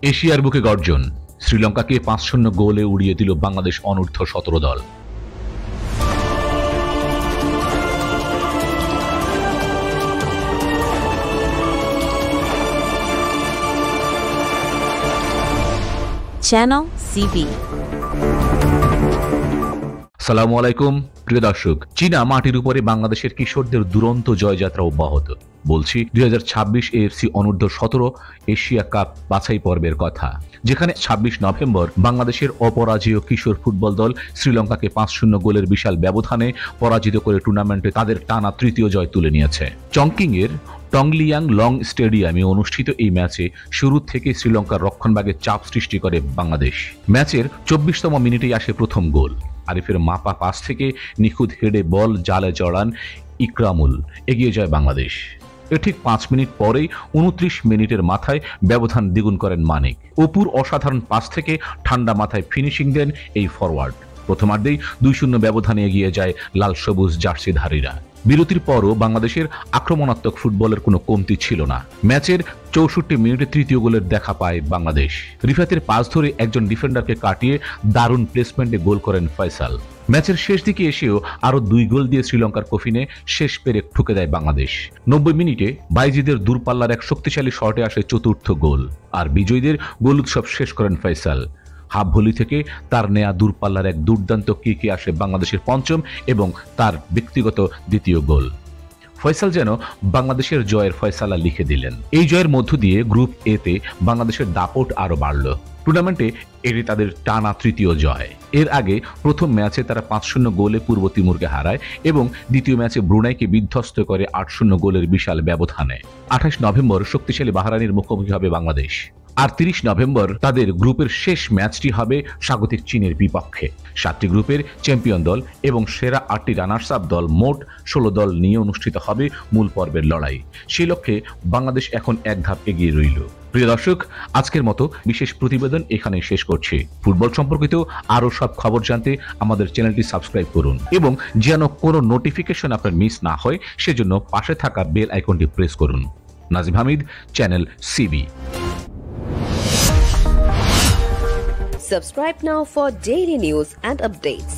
এশিয়ার বুকে গর্জন, শ্রীলঙ্কাকে ৫-০ গোলে উড়িয়ে দিল বাংলাদেশ অনূর্ধ্ব-১৭ দল। Channel CB। সালামু আলাইকুম প্রিয় দর্শক। চীনা মাটির উপরে বাংলাদেশের কিশোরদের দুরন্ত জয়যাত্রা অব্যাহত। বলছি ২০২৬ এএফসি অনূর্ধ্ব-১৭ এশিয়া কাপ বাছাই পর্বের কথা, যেখানে ২৬ নভেম্বর বাংলাদেশের অপরাজেয় কিশোর ফুটবল দল শ্রীলঙ্কাকে ৫-০ গোলের বিশাল ব্যবধানে পরাজিত করে টুর্নামেন্টে তাদের টানা তৃতীয় জয় তুলে নিয়েছে। চংকিংয়ের টংলিয়াং লং স্টেডিয়ামে অনুষ্ঠিত এই ম্যাচে শুরু থেকে শ্রীলঙ্কার রক্ষণভাগে চাপ সৃষ্টি করে বাংলাদেশ। ম্যাচের ২৪তম মিনিটেই আসে প্রথম গোল। আরিফের মাপা পাস থেকে নিখুঁত হেডে বল জালে জড়ান ইকরামুল, এগিয়ে যায় বাংলাদেশ। এর ঠিক ৫ মিনিট পরেই ২৯ মিনিটের মাথায় ব্যবধান দ্বিগুণ করেন মানিক। অপুর অসাধারণ পাস থেকে ঠান্ডা মাথায় ফিনিশিং দেন এই ফরওয়ার্ড। প্রথমার্ধেই ২-০ ব্যবধানে এগিয়ে যায় লাল সবুজ জার্সিধারীরা। বিরতির পরও বাংলাদেশের আক্রমণাত্মক ফুটবলের কোনো কমতি ছিল না। ম্যাচের ৬৪ মিনিটে তৃতীয় গোলের দেখা পায় বাংলাদেশ। রিফাতের পাস ধরে একজন ডিফেন্ডারকে কাটিয়ে দারুণ প্লেসমেন্টে গোল করেন ফয়সাল। ম্যাচের শেষ দিকে এসেও আরও ২ গোল দিয়ে শ্রীলঙ্কার কফিনে শেষ পেরেক ঠুকে দেয় বাংলাদেশ। ৯০ মিনিটে বাইজিদের দূরপাল্লার এক শক্তিশালী শটে আসে চতুর্থ গোল, আর বিজয়ীদের গোল উৎসব শেষ করেন ফয়সাল। হাফ ভলি থেকে তার নেয়া দূরপাল্লার এক দুর্দান্ত কিকে আসে বাংলাদেশের পঞ্চম এবং তার ব্যক্তিগত দ্বিতীয় গোল। ফয়সাল যেন বাংলাদেশের জয়ের ফয়সালা লিখে দিলেন। এই জয়ের মধ্য দিয়ে গ্রুপ এতে বাংলাদেশের দাপট আরও বাড়ল। টুর্নামেন্টে এটি তাদের টানা তৃতীয় জয়। এর আগে প্রথম ম্যাচে তারা ৫-০ গোলে পূর্ব তিমুরকে হারায় এবং দ্বিতীয় ম্যাচে ব্রুনাইকে বিধ্বস্ত করে ৮-০ গোলের বিশাল ব্যবধানে। ২৮ নভেম্বর শক্তিশালী বাহরাইনের মুখোমুখি হবে বাংলাদেশ। আর ৩০ নভেম্বর তাদের গ্রুপের শেষ ম্যাচটি হবে স্বাগতিক চীনের বিপক্ষে। ৭টি গ্রুপের চ্যাম্পিয়ন দল এবং সেরা ৮টি রানার্স আপ দল, মোট ১৬ দল নিয়ে অনুষ্ঠিত হবে মূল পর্বের লড়াই। সেই লক্ষ্যে বাংলাদেশ এখন এক ধাপ এগিয়ে রইল। প্রিয় দর্শক, আজকের মতো বিশেষ প্রতিবেদন এখানে শেষ করছি। ফুটবল সম্পর্কিত আরও সব খবর জানতে আমাদের চ্যানেলটি সাবস্ক্রাইব করুন এবং যেন কোনো নোটিফিকেশন আপনার মিস না হয় সেজন্য পাশে থাকা বেল আইকনটি প্রেস করুন। Nazim Hamid, channel CB. Subscribe now for daily news and updates.